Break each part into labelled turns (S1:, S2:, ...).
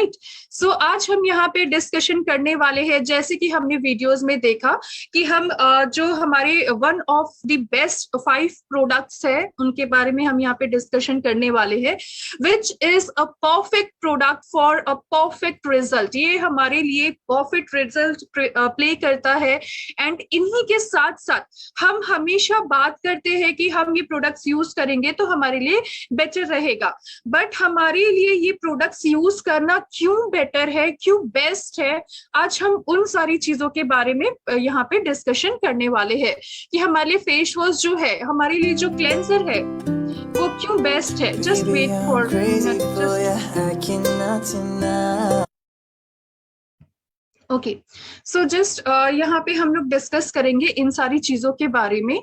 S1: Right. सो आज हम यहाँ पे डिस्कशन करने वाले हैं, जैसे कि हमने वीडियोस में देखा कि हम जो हमारे one of the best 5 products है उनके बारे में हम यहाँ पे डिस्कशन करने वाले हैं, which is a perfect product for a perfect result. ये हमारे लिए परफेक्ट रिजल्ट प्ले करता है। एंड इन्हीं के साथ साथ हम हमेशा बात करते हैं कि हम ये प्रोडक्ट्स यूज करेंगे तो हमारे लिए बेटर रहेगा, बट हमारे लिए ये प्रोडक्ट्स यूज करना क्यों बेटर है, क्यों बेस्ट है, आज हम उन सारी चीजों के बारे में यहाँ पे डिस्कशन करने वाले हैं कि हमारे लिए फेस वॉश जो है, हमारे लिए जो क्लेंजर है वो क्यों बेस्ट है। Just wait for okay. So just यहाँ पे हम लोग डिस्कस करेंगे इन सारी चीजों के बारे में,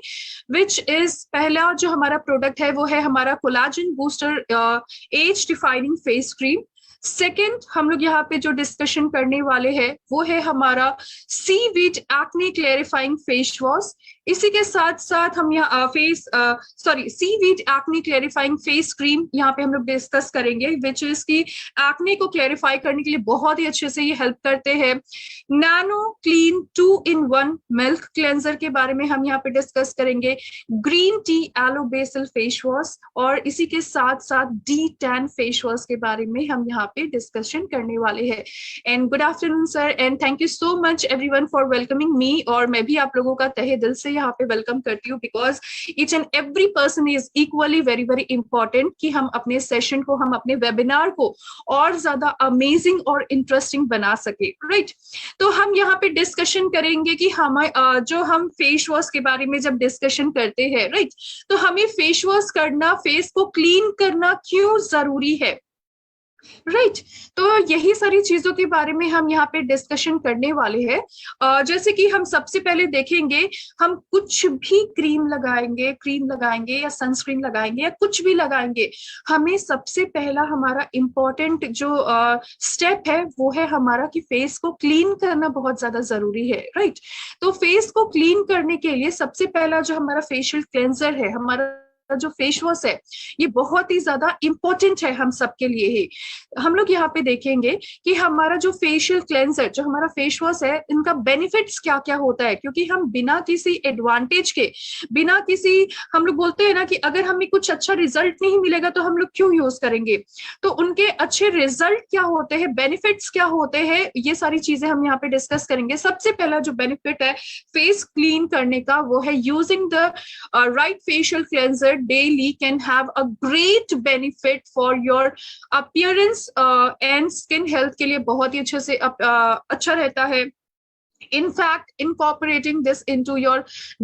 S1: विच इज पहला जो हमारा प्रोडक्ट है वो है हमारा collagen booster age defining face cream. Second हम लोग यहाँ पे जो डिस्कशन करने वाले हैं वो है हमारा seaweed acne clarifying face wash. इसी के साथ साथ हम यहाँ seaweed acne clarifying face cream यहाँ पे हम लोग डिस्कस करेंगे, विच इज की एक्ने को क्लेरिफाई करने के लिए बहुत ही अच्छे से ये हेल्प करते हैं। Nano clean 2-in-1 milk cleanser के बारे में हम यहाँ पे डिस्कस करेंगे। Green tea aloe basil face wash, और इसी के साथ साथ डी टैन फेस वॉश के बारे में हम यहाँ पे डिस्कशन करने वाले हैं। And good afternoon sir, and thank you so much everyone for welcoming मी। और मैं भी आप लोगों का तहे दिल से यहाँ पे वेलकम करती हूँ, because each and every person is equally very very important कि हम अपने सेशन को, हम अपने वेबिनार को और ज्यादा अमेजिंग और इंटरेस्टिंग बना सके, राइट। तो हम यहाँ पे डिस्कशन करेंगे कि हम जो हम फेस वॉश के बारे में जब डिस्कशन करते हैं, राइट, तो हमें फेस वॉश करना, फेस को क्लीन करना क्यों जरूरी है, राइट। तो यही सारी चीजों के बारे में हम यहाँ पे डिस्कशन करने वाले हैं। जैसे कि हम सबसे पहले देखेंगे, हम कुछ भी क्रीम लगाएंगे या सनस्क्रीन लगाएंगे या कुछ भी लगाएंगे, हमें सबसे पहला हमारा इम्पोर्टेंट जो स्टेप है वो है हमारा कि फेस को क्लीन करना बहुत ज्यादा जरूरी है, राइट। तो फेस को क्लीन करने के लिए सबसे पहला जो हमारा फेशियल क्लेंजर है, हमारा जो फेस वॉश है, ये बहुत ही ज्यादा इंपॉर्टेंट है हम सबके लिए ही। हम लोग यहाँ पे देखेंगे कि हमारा जो फेशियल क्लेंजर, जो हमारा फेस वॉश है, इनका बेनिफिट्स क्या क्या होता है, क्योंकि हम बिना किसी एडवांटेज के, बिना किसी, हम लोग बोलते हैं ना कि अगर हमें कुछ अच्छा रिजल्ट नहीं मिलेगा तो हम लोग क्यों यूज करेंगे। तो उनके अच्छे रिजल्ट क्या होते हैं, बेनिफिट्स क्या होते हैं, ये सारी चीजें हम यहाँ पे डिस्कस करेंगे। सबसे पहला जो बेनिफिट है फेस क्लीन करने का वो है using the right facial cleanser daily can have a great benefit for your appearance and skin health के लिए बहुत ही अच्छे से अच्छा रहता है। In fact, incorporating this into your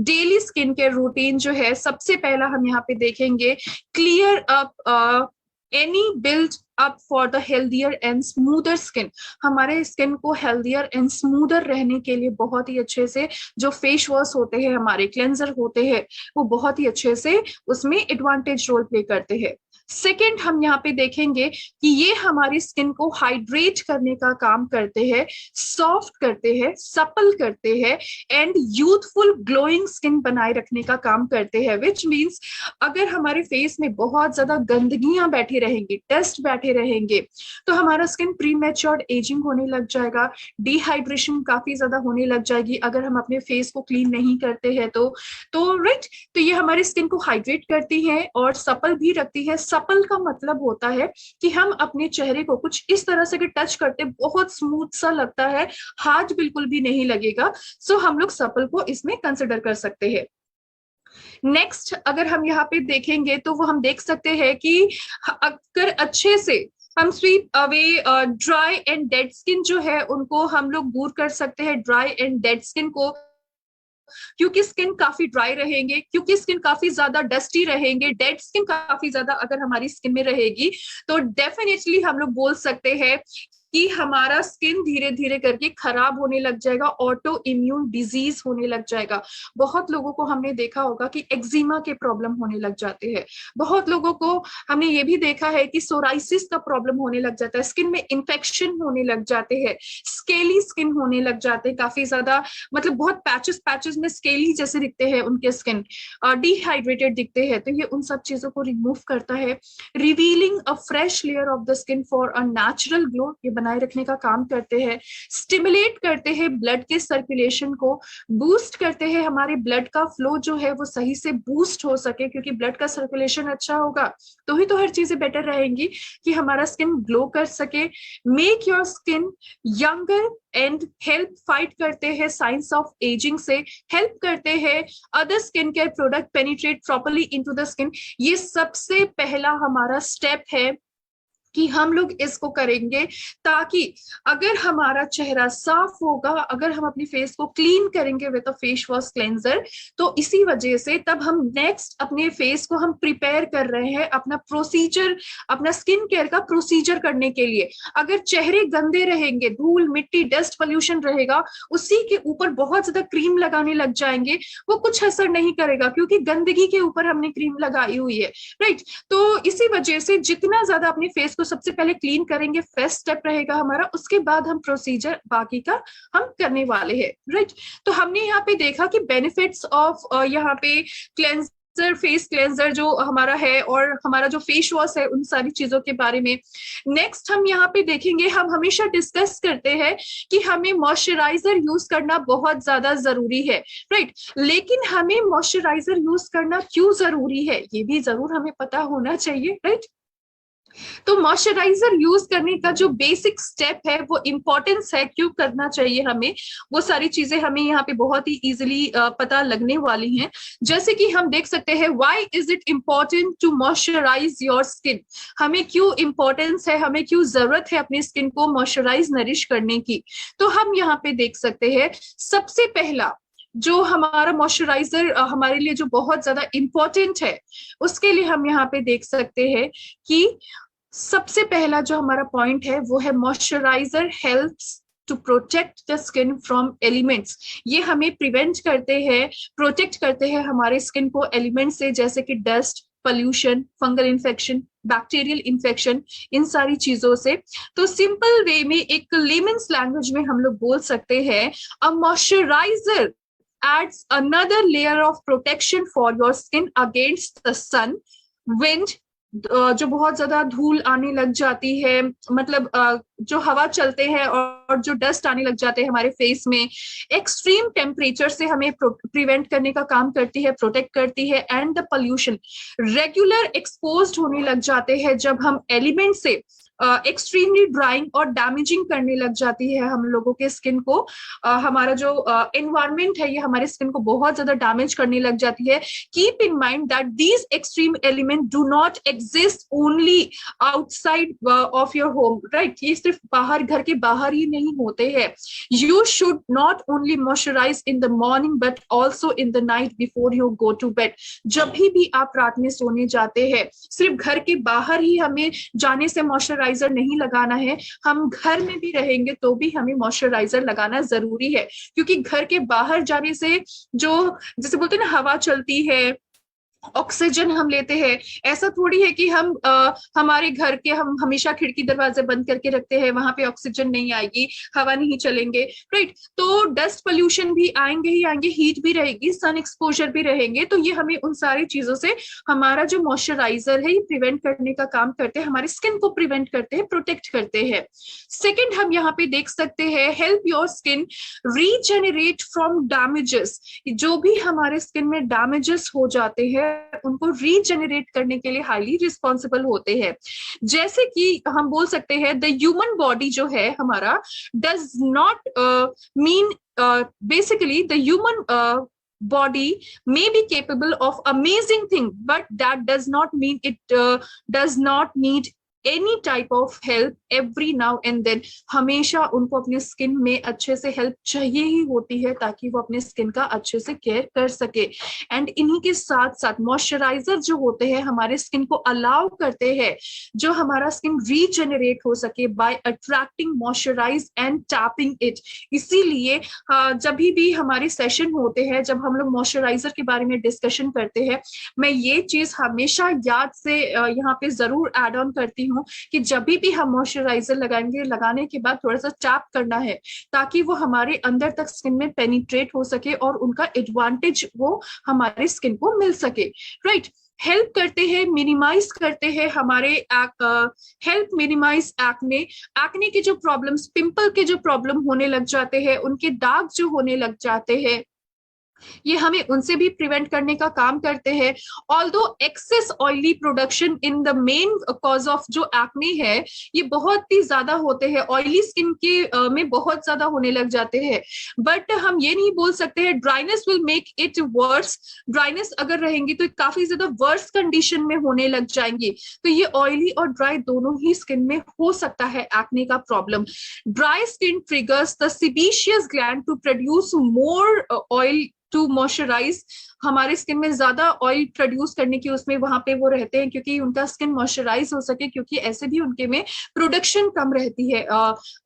S1: daily skincare routine जो है, सबसे पहला हम यहाँ पे देखेंगे clear up any build up for the healthier and smoother skin। हमारे स्किन को हेल्दियर एंड स्मूदर रहने के लिए बहुत ही अच्छे से जो फेस वॉश होते हैं, हमारे क्लेंजर होते हैं, वो बहुत ही अच्छे से उसमें एडवांटेज रोल प्ले करते हैं। सेकेंड हम यहाँ पे देखेंगे कि ये हमारी स्किन को हाइड्रेट करने का काम करते हैं, सॉफ्ट करते हैं, सपल करते हैं एंड यूथफुल ग्लोइंग स्किन बनाए रखने का काम करते हैं। विच मीन्स अगर हमारे फेस में बहुत ज्यादा गंदगियां बैठी रहेंगी, डस्ट बैठे रहेंगे, तो हमारा स्किन प्रीमेच्योर्ड एजिंग होने लग जाएगा, डिहाइड्रेशन काफी ज्यादा होने लग जाएगी अगर हम अपने फेस को क्लीन नहीं करते हैं तो राइट। तो ये हमारी स्किन को हाइड्रेट करती है और सपल भी रखती है। सपल का मतलब होता है कि हम अपने चेहरे को कुछ इस तरह से टच करते बहुत स्मूथ सा लगता है, हाथ बिल्कुल भी नहीं लगेगा। सो हम लोग सपल को इसमें कंसिडर कर सकते हैं। नेक्स्ट अगर हम यहाँ पे देखेंगे तो वो हम देख सकते हैं कि अगर अच्छे से हम sweep away dry and dead skin जो है उनको हम लोग दूर कर सकते हैं। ड्राई एंड डेड स्किन को, क्योंकि स्किन काफी ड्राई रहेंगे, क्योंकि स्किन काफी ज्यादा डस्टी रहेंगे, डेड स्किन काफी ज्यादा अगर हमारी स्किन में रहेगी तो डेफिनेटली हम लोग बोल सकते हैं कि हमारा स्किन धीरे धीरे करके खराब होने लग जाएगा, ऑटो इम्यून डिजीज होने लग जाएगा। बहुत लोगों को हमने देखा होगा कि एक्जिमा के प्रॉब्लम होने लग जाते हैं, बहुत लोगों को हमने ये भी देखा है कि सोराइसिस का प्रॉब्लम होने लग जाता है, स्किन में इन्फेक्शन होने लग जाते हैं, स्केली स्किन होने लग जाते हैं, काफी ज्यादा मतलब बहुत पैचेस में स्केली जैसे दिखते हैं उनके स्किन, डिहाइड्रेटेड दिखते हैं। तो ये उन सब चीजों को रिमूव करता है, revealing a fresh layer of the skin for a natural glow, ये बनाए रखने का काम करते हैं, स्टिमुलेट करते हैं ब्लड के सर्कुलेशन को, बूस्ट करते हैं हमारे ब्लड का फ्लो जो है वो सही से बूस्ट हो सके, क्योंकि ब्लड का सर्कुलेशन अच्छा होगा तो ही तो हर चीजें बेटर रहेंगी कि हमारा स्किन ग्लो कर सके, make your skin younger and help fight करते हैं साइंस ऑफ एजिंग से, हेल्प करते हैं other skin care product penetrate properly into the skin. ये सबसे पहला हमारा स्टेप है कि हम लोग इसको करेंगे ताकि अगर हमारा चेहरा साफ होगा, अगर हम अपनी फेस को क्लीन करेंगे with a face wash cleanser, तो इसी वजह से तब हम नेक्स्ट अपने फेस को हम प्रिपेयर कर रहे हैं अपना प्रोसीजर, अपना स्किन केयर का प्रोसीजर करने के लिए। अगर चेहरे गंदे रहेंगे, धूल मिट्टी डस्ट पोल्यूशन रहेगा, उसी के ऊपर बहुत ज्यादा क्रीम लगाने लग जाएंगे, वो कुछ असर नहीं करेगा क्योंकि गंदगी के ऊपर हमने क्रीम लगाई हुई है, राइट। तो इसी वजह से जितना ज्यादा अपने फेस को सबसे पहले क्लीन करेंगे, फर्स्ट स्टेप रहेगा हमारा, उसके बाद हम प्रोसीजर बाकी का हम करने वाले हैं, राइट। तो हमने यहाँ पे देखा कि बेनिफिट्स ऑफ यहाँ पे क्लेंजर, फेस क्लेंजर जो हमारा है और हमारा जो फेस वॉश है, उन सारी चीजों के बारे में। नेक्स्ट हम यहाँ पे देखेंगे, हम हमेशा डिस्कस करते हैं कि हमें मॉइस्चराइजर यूज करना बहुत ज्यादा जरूरी है, राइट। लेकिन हमें मॉइस्चराइजर यूज करना क्यों जरूरी है ये भी जरूर हमें पता होना चाहिए, राइट। तो मॉइस्चराइजर यूज करने का जो बेसिक स्टेप है, वो इंपॉर्टेंस है, क्यों करना चाहिए हमें, वो सारी चीजें हमें यहाँ पे बहुत ही इजीली पता लगने वाली हैं। जैसे कि हम देख सकते हैं, why is it important to moisturise your skin, हमें क्यों इंपॉर्टेंस है, हमें क्यों जरूरत है अपनी स्किन को मॉइस्चराइज नरिश करने की। तो हम यहाँ पे देख सकते हैं, सबसे पहला जो हमारा मॉइस्चराइजर हमारे लिए जो बहुत ज्यादा इंपॉर्टेंट है, उसके लिए हम यहाँ पे देख सकते हैं कि सबसे पहला जो हमारा पॉइंट है वो है moisturiser helps to protect the skin from elements. ये हमें प्रिवेंट करते हैं, प्रोटेक्ट करते हैं हमारे स्किन को एलिमेंट से, जैसे कि dust, pollution, fungal infection, bacterial infection, इन सारी चीजों से। तो सिंपल वे में, एक लेमन्स लैंग्वेज में हम लोग बोल सकते हैं, a moisturiser adds another layer of protection for your skin against the sun, wind, जो बहुत ज्यादा धूल आने लग जाती है, मतलब जो हवा चलते हैं और जो डस्ट आने लग जाते हैं हमारे फेस में, एक्सट्रीम टेम्परेचर से हमें प्रिवेंट करने का काम करती है, प्रोटेक्ट करती है। And the pollution, regular exposed होने लग जाते हैं जब हम एलिमेंट से एक्सट्रीमली ड्राइंग और डैमेजिंग करने लग जाती है हम लोगों के स्किन को। हमारा जो एनवायरमेंट है ये हमारे स्किन को बहुत ज्यादा डैमेज करने लग जाती है। Keep in mind that these extreme element do not exist only outside of your home, right. ये सिर्फ बाहर, घर के बाहर ही नहीं होते हैं। You should not only moisturise in the morning but also in the night before you go to bed. जब भी आप रात में सोने जाते हैं, सिर्फ घर के बाहर ही हमें जाने से मॉइस्चराइजर नहीं लगाना है, हम घर में भी रहेंगे तो भी हमें मॉइस्चराइजर लगाना जरूरी है। क्योंकि घर के बाहर जाने से जो, जैसे बोलते हैं ना, हवा चलती है, ऑक्सीजन हम लेते हैं, ऐसा थोड़ी है कि हम हमारे घर के हम हमेशा खिड़की दरवाजे बंद करके रखते हैं, वहां पे ऑक्सीजन नहीं आएगी, हवा नहीं चलेंगे, राइट। तो डस्ट पोल्यूशन भी आएंगे ही आएंगे, हीट भी रहेगी, सन एक्सपोजर भी रहेंगे। तो ये हमें उन सारी चीजों से हमारा जो मॉइस्चराइजर है ये प्रिवेंट करने का काम करते हैं, हमारी स्किन को प्रिवेंट करते हैं, प्रोटेक्ट करते हैं। सेकेंड हम यहाँ पे देख सकते हैं, help your skin regenerate from damages. जो भी हमारे स्किन में डैमेजेस हो जाते हैं उनको रीजेनरेट करने के लिए हाईली रिस्पॉन्सिबल होते हैं। जैसे कि हम बोल सकते हैं, द ह्यूमन बॉडी जो है हमारा does not mean, basically the human body may be capable of amazing thing, but that does not mean it does not need any type of help every now and then। हमेशा उनको अपने skin में अच्छे से help चाहिए ही होती है ताकि वो अपने स्किन का अच्छे से केयर कर सके। एंड इन्हीं के साथ साथ मॉइस्चराइजर जो होते हैं हमारे स्किन को अलाउ करते हैं जो हमारा स्किन रीजेनरेट हो सके by attracting moisturise and tapping it. इसीलिए जब भी हमारे सेशन होते हैं, जब हम लोग मॉइस्चराइजर के बारे में डिस्कशन करते हैं, मैं ये चीज हमेशा याद से यहाँ पे जरूर एड ऑन करती हूँ कि जब भी हम मॉइस्चराइजर लगाएंगे, लगाने के बाद थोड़ा सा टैप करना है ताकि वो हमारे अंदर तक स्किन में पेनिट्रेट हो सके और उनका एडवांटेज वो हमारे स्किन को मिल सके, राइट। हेल्प करते हैं, मिनिमाइज करते हैं हमारे हेल्प मिनिमाइज एक्ने, एक्ने के जो प्रॉब्लम्स, पिंपल के जो प्रॉब्लम होने लग जाते हैं, उनके दाग जो होने लग जाते हैं, ये हमें उनसे भी प्रिवेंट करने का काम करते हैं। Although excess oily production in the main cause of जो एक्ने है, ये बहुत ही ज्यादा होते हैं, ऑयली स्किन के में बहुत ज्यादा होने लग जाते हैं, बट हम ये नहीं बोल सकते हैं dryness will make it worse. Dryness अगर रहेंगी तो काफी ज्यादा वर्स कंडीशन में होने लग जाएंगी। तो ये ऑयली और ड्राई दोनों ही स्किन में हो सकता है एक्ने का problem. Dry skin triggers the sebaceous gland to produce more oil to moisturise. हमारे स्किन में ज्यादा ऑयल प्रोड्यूस करने की उसमें वहां पे वो रहते हैं, क्योंकि उनका स्किन मॉइस्चराइज हो सके, क्योंकि ऐसे भी उनके में प्रोडक्शन कम रहती है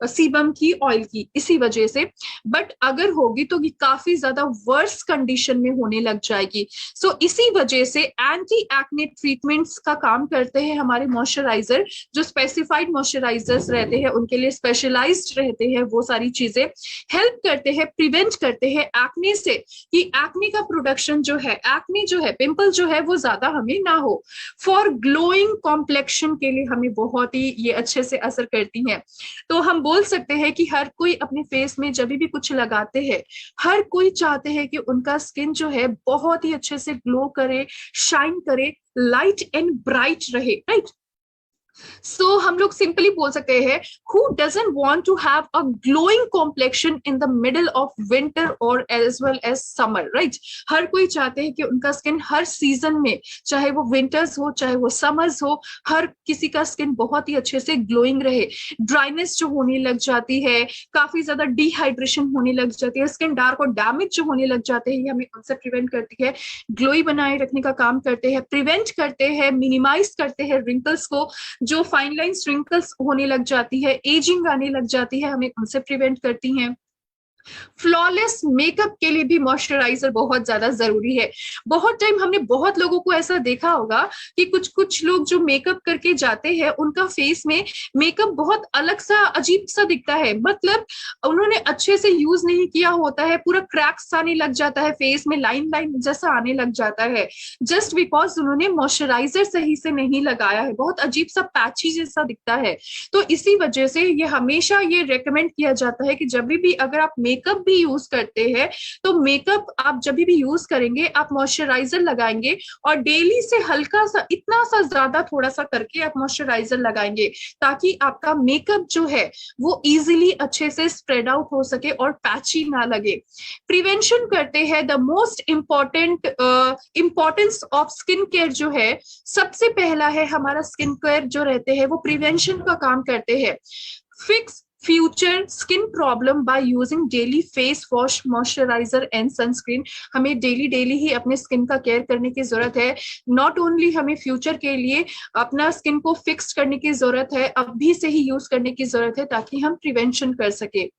S1: सीबम की, ऑयल की, इसी वजह से। बट अगर होगी तो ये काफी ज्यादा वर्स कंडीशन में होने लग जाएगी। सो इसी वजह से एंटी एक्ने ट्रीटमेंट्स का काम करते हैं हमारे मॉइस्चराइजर, जो स्पेसिफाइड मॉइस्चराइजर्स रहते हैं, उनके लिए स्पेशलाइज्ड रहते हैं। वो सारी चीजें हेल्प करते हैं, प्रिवेंट करते हैं एक्ने से, कि एक्ने का प्रोडक्शन जो है, एक्ने जो है, पिंपल जो है, वो ज्यादा हमें ना हो। फॉर ग्लोइंग कॉम्प्लेक्शन के लिए हमें बहुत ही ये अच्छे से असर करती है। तो हम बोल सकते हैं कि हर कोई अपने फेस में जब भी कुछ लगाते हैं, हर कोई चाहते हैं कि उनका स्किन जो है बहुत ही अच्छे से ग्लो करे, शाइन करे, लाइट एंड ब्राइट रहे, राइट। सो हम लोग सिंपली बोल सकते हैं, who doesn't want to have a glowing complexion in the middle of winter और as well as summer, right. हर कोई चाहते हैं कि उनका स्किन हर सीजन में, चाहे वो विंटर्स हो चाहे वो समर्स हो, हर किसी का स्किन बहुत ही अच्छे से ग्लोइंग रहे। ड्राइनेस जो होने लग जाती है, काफी ज्यादा डिहाइड्रेशन होने लग जाती है, स्किन डार्क और डैमेज जो होने लग जाते हैं, ये हमें उनसे प्रिवेंट करती है, ग्लोई बनाए रखने का काम करते हैं, प्रिवेंट करते हैं, मिनिमाइज करते हैं रिंकल्स को, जो फाइन लाइन रिंकल्स होने लग जाती है, एजिंग आने लग जाती है, हमें उनसे प्रिवेंट करती हैं। फ्लॉलेस मेकअप के लिए भी मॉइस्चराइजर बहुत ज्यादा जरूरी है। बहुत टाइम हमने बहुत लोगों को ऐसा देखा होगा कि कुछ कुछ लोग जो मेकअप करके जाते हैं, उनका फेस में मेकअप बहुत अलग सा, अजीब सा दिखता है, मतलब उन्होंने अच्छे से यूज नहीं किया होता है, पूरा क्रैक्स आने लग जाता है, फेस में लाइन लाइन जैसा आने लग जाता है, जस्ट बिकॉज उन्होंने मॉइस्चराइजर सही से नहीं लगाया है, बहुत अजीब सा पैची जैसा दिखता है। तो इसी वजह से ये हमेशा ये रेकमेंड किया जाता है कि जब भी अगर आप मेकअप भी यूज करते हैं, तो मेकअप आप जब भी यूज करेंगे, आप मॉइस्चराइजर लगाएंगे, और डेली से हल्का सा, इतना सा ज्यादा थोड़ा सा करके आप मॉइस्चराइजर लगाएंगे, ताकि आपका मेकअप जो है वो इजीली अच्छे से स्प्रेड आउट हो सके और पैची ना लगे। प्रिवेंशन करते हैं, the most importance of skin care जो है, सबसे पहला है हमारा स्किन केयर जो रहते हैं वो प्रिवेंशन का काम करते हैं। Fix future skin problem by using daily face wash, moisturiser and sunscreen. हमें डेली ही अपने स्किन का केयर करने की जरूरत है। नॉट ओनली हमें फ्यूचर के लिए अपना स्किन को फिक्स करने की जरूरत है, अभी से ही यूज करने की जरूरत है, ताकि हम प्रिवेंशन कर सके।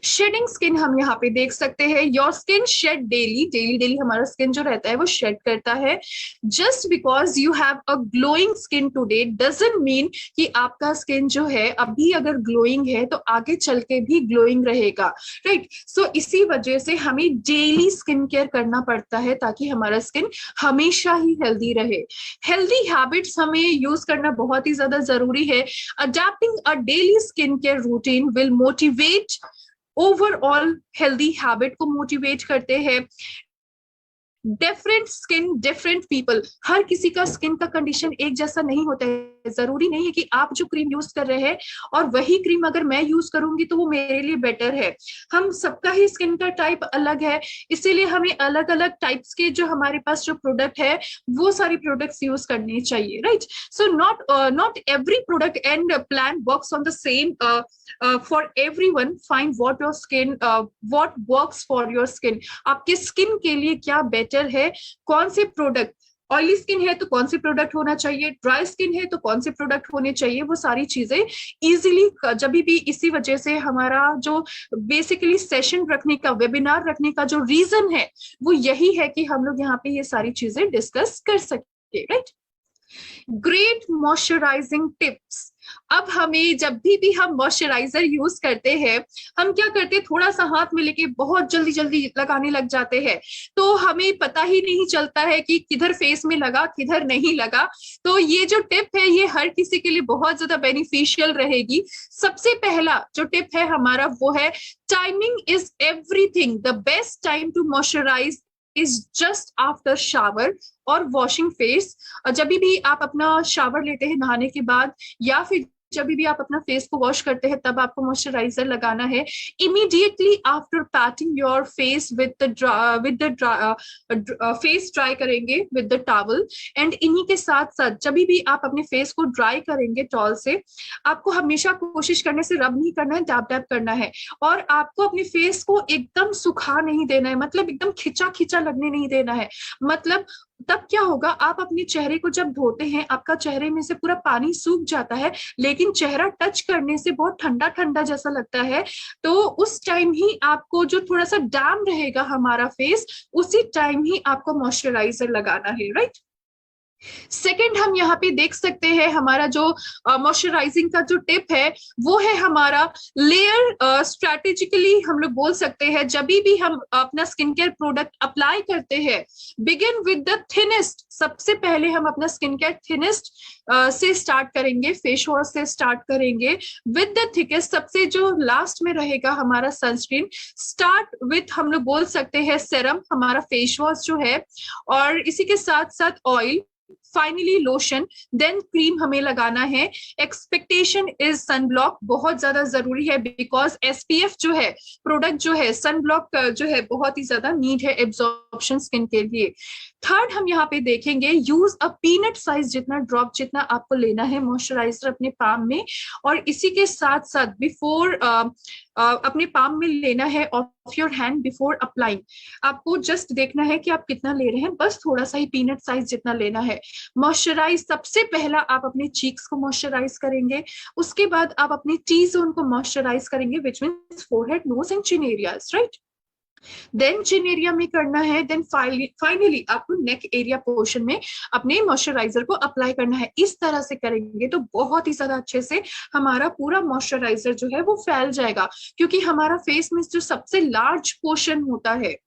S1: शेडिंग स्किन हम यहाँ पे देख सकते हैं, योर स्किन शेड डेली हमारा स्किन जो रहता है वो शेड करता है। Just because you have a glowing skin today doesn't mean कि आपका स्किन जो है अभी अगर ग्लोइंग है तो आगे चल के भी ग्लोइंग रहेगा, राइट। सो इसी वजह से हमें डेली स्किन केयर करना पड़ता है, ताकि हमारा स्किन हमेशा ही हेल्दी रहे। हेल्दी हैबिट्स हमें यूज करना बहुत ही ज्यादा जरूरी है। Adapting a daily skin care routine will motivate, overall healthy habit को मोटिवेट करते हैं। डिफरेंट स्किन डिफरेंट पीपल, हर किसी का स्किन का कंडीशन एक जैसा नहीं होता है। जरूरी नहीं है कि आप जो क्रीम यूज कर रहे हैं और वही क्रीम अगर मैं यूज करूंगी तो वो मेरे लिए बेटर है। हम सबका ही स्किन का टाइप अलग है, इसीलिए हमें अलग अलग टाइप्स के जो हमारे पास जो प्रोडक्ट है वो सारी प्रोडक्ट्स यूज करने चाहिए, right. So not every product and plan works on the same for everyone. Find what works for your skin. आपके स्किन के लिए क्या बेटर है, कौन से प्रोडक्ट, ऑयली स्किन है तो कौन से प्रोडक्ट होना चाहिए, ड्राई स्किन है तो कौन से प्रोडक्ट होने चाहिए, वो सारी चीजें इजीली जब भी, इसी वजह से हमारा जो बेसिकली सेशन रखने का, वेबिनार रखने का जो रीजन है वो यही है कि हम लोग यहाँ पे ये सारी चीजें डिस्कस कर सके, राइट। Great moisturising tips. अब हमें जब भी हम मॉइस्चराइजर यूज करते हैं, हम क्या करते हैं, थोड़ा सा हाथ में लेके बहुत जल्दी जल्दी लगाने लग जाते हैं, तो हमें पता ही नहीं चलता है कि किधर फेस में लगा किधर नहीं लगा। तो ये जो टिप है ये हर किसी के लिए बहुत ज्यादा बेनिफिशियल रहेगी। सबसे पहला जो टिप है हमारा वो है, timing is everything. The best time to moisturise is just after shower और वॉशिंग फेस। जब भी आप अपना शावर लेते हैं नहाने के बाद, या फिर जब भी आप अपना फेस को वॉश करते हैं, तब आपको मॉइस्चराइजर लगाना है। Immediately after patting your face with the face dry करेंगे विद द टॉवल। एंड इन्हीं के साथ साथ जब भी आप अपने फेस को ड्राई करेंगे टॉवल से, आपको हमेशा कोशिश करने से रब नहीं करना है, डैप डैप करना है। और आपको अपने फेस को एकदम सुखा नहीं देना है, मतलब एकदम खिंचा खिंचा लगने नहीं देना है। मतलब तब क्या होगा, आप अपने चेहरे को जब धोते हैं, आपका चेहरे में से पूरा पानी सूख जाता है, लेकिन चेहरा टच करने से बहुत ठंडा ठंडा जैसा लगता है। तो उस टाइम ही आपको, जो थोड़ा सा डैम रहेगा हमारा फेस, उसी टाइम ही आपको मॉइस्चराइजर लगाना है, राइट। सेकंड हम यहाँ पे देख सकते हैं, हमारा जो मॉइस्चराइजिंग का जो टिप है वो है हमारा लेयर स्ट्रेटेजिकली। हम लोग बोल सकते हैं जब भी हम अपना स्किन केयर प्रोडक्ट अप्लाई करते हैं, बिगिन विद द थिनेस्ट। सबसे पहले हम अपना स्किन केयर थिनेस्ट से स्टार्ट करेंगे, फेस वॉश से स्टार्ट करेंगे, विद द थिकेस्ट सबसे जो लास्ट में रहेगा हमारा सनस्क्रीन। स्टार्ट विथ हम लोग बोल सकते हैं सेरम, हमारा फेस वॉश जो है, और इसी के साथ साथ oil, finally lotion, then cream हमें लगाना है। एक्सपेक्टेशन इज सनब्लॉक, बहुत ज्यादा जरूरी है, बिकॉज एसपीएफ जो है प्रोडक्ट जो है, सनब्लॉक जो है बहुत ही ज्यादा नीड है एब्जॉर्प्शन स्किन के लिए। थर्ड हम यहाँ पे देखेंगे, यूज अ पीनट साइज जितना ड्रॉप जितना आपको लेना है मॉइस्चराइजर अपने पाम में, और इसी के साथ साथ बिफोर अपने पाम में लेना है of your hand before applying. आपको जस्ट देखना है कि आप कितना ले रहे हैं, बस थोड़ा सा ही पीनट साइज जितना लेना है। मॉइस्चराइज सबसे पहला आप अपने चीक्स को मॉइस्चराइज करेंगे, उसके बाद आप अपनी टी जोन को मॉइस्चराइज करेंगे, which means forehead, nose and chin areas, right. Then chin area में करना है, देन फाइनली आपको नेक एरिया पोर्शन में अपने मॉइस्चराइजर को अप्लाई करना है। इस तरह से करेंगे तो बहुत ही ज्यादा अच्छे से हमारा पूरा मॉइस्चराइजर जो है वो फैल जाएगा, क्योंकि हमारा फेस में जो सबसे लार्ज पोर्शन होता है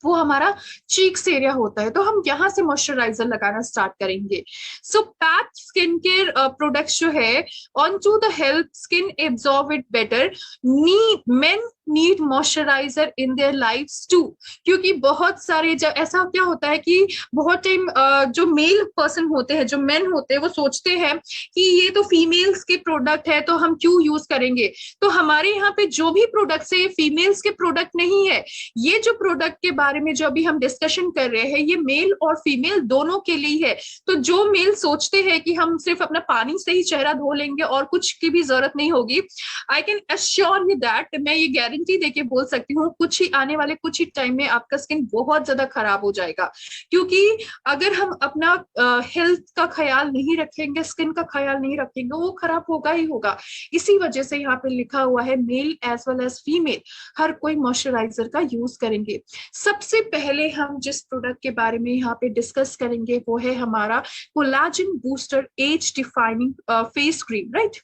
S1: वो हमारा चीक्स एरिया होता है। तो हम यहाँ से मॉइस्चराइजर लगाना स्टार्ट करेंगे। So pack skin care products जो है on to the help skin absorb it better, men need moisturiser in their lifes too. क्योंकि बहुत सारे जब ऐसा क्या होता है कि बहुत टाइम जो मेल पर्सन होते हैं, जो मेन होते हैं, वो सोचते हैं कि ये तो फीमेल्स के प्रोडक्ट है तो हम क्यों यूज करेंगे। तो हमारे यहाँ पे जो भी प्रोडक्ट्स है ये फीमेल्स के प्रोडक्ट नहीं है। ये जो प्रोडक्ट के बारे में जो अभी हम डिस्कशन कर रहे हैं, ये मेल और फीमेल दोनों के लिए है। तो जो मेल सोचते हैं कि हम सिर्फ अपना पानी से ही चेहरा धो लेंगे और कुछ की भी जरूरत नहीं होगी, I can assure you that, मैं ये गारंटी देके बोल सकती हूँ, कुछ ही आने वाले कुछ ही टाइम में आपका स्किन बहुत ज्यादा खराब हो जाएगा। क्योंकि अगर हम अपना हेल्थ का ख्याल नहीं रखेंगे, स्किन का ख्याल नहीं रखेंगे, वो खराब होगा ही होगा। इसी वजह से यहाँ पे लिखा हुआ है male as well as female हर कोई मॉइस्चराइजर का यूज करेंगे। सबसे पहले हम जिस प्रोडक्ट के बारे में यहाँ पे डिस्कस करेंगे वो है हमारा collagen booster age defining face cream, right,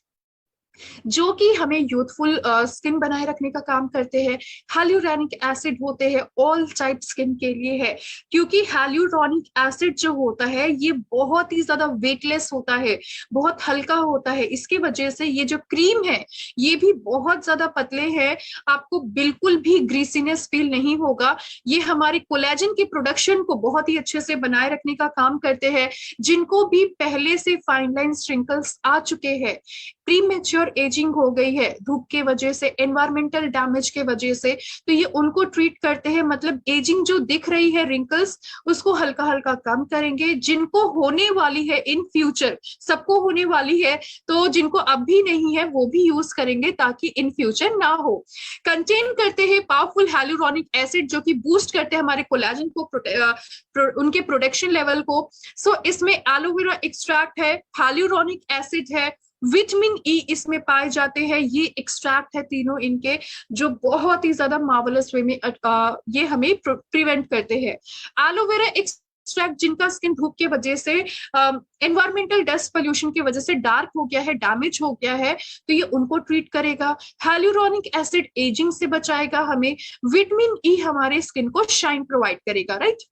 S1: जो कि हमें यूथफुल स्किन बनाए रखने का काम करते हैं। हाइलुरोनिक एसिड होते हैं, ऑल टाइप स्किन के लिए है, क्योंकि हाइलुरोनिक एसिड जो होता है ये बहुत ही ज्यादा वेटलेस होता है, बहुत हल्का होता है। इसके वजह से ये जो क्रीम है ये भी बहुत ज्यादा पतले हैं, आपको बिल्कुल भी ग्रीसीनेस फील नहीं होगा। ये हमारे कोलेजन के प्रोडक्शन को बहुत ही अच्छे से बनाए रखने का काम करते हैं। जिनको भी पहले से फाइन लाइन श्रिंकल्स आ चुके हैं, प्रीमेच्योर एजिंग हो गई है धूप के वजह से, एनवायरमेंटल डैमेज के वजह से, तो ये उनको ट्रीट करते हैं। मतलब एजिंग जो दिख रही है, रिंकल्स, उसको हल्का हल्का कम करेंगे। जिनको होने वाली है इन फ्यूचर, सबको होने वाली है, तो जिनको अब भी नहीं है वो भी यूज करेंगे ताकि इन फ्यूचर ना हो। कंटेन करते हैं पावरफुल हाइलुरोनिक एसिड, जो कि बूस्ट करते हैं हमारे कोलेजन को, उनके प्रोटेक्शन लेवल को। सो इसमें एलोवेरा एक्सट्रैक्ट है, हाइलुरोनिक एसिड है, विटामिन ई इसमें पाए जाते हैं। ये एक्सट्रैक्ट है तीनों इनके, जो बहुत ही ज्यादा मार्वलस वे में ये हमें प्रिवेंट करते हैं। एलोवेरा एक्सट्रैक्ट जिनका स्किन धूप के वजह से एनवायरमेंटल डस्ट पोल्यूशन की वजह से डार्क हो गया है, डैमेज हो गया है, तो ये उनको ट्रीट करेगा। हाइलुरोनिक एसिड एजिंग से बचाएगा हमें। विटामिन ई हमारे स्किन को शाइन प्रोवाइड करेगा, राइट।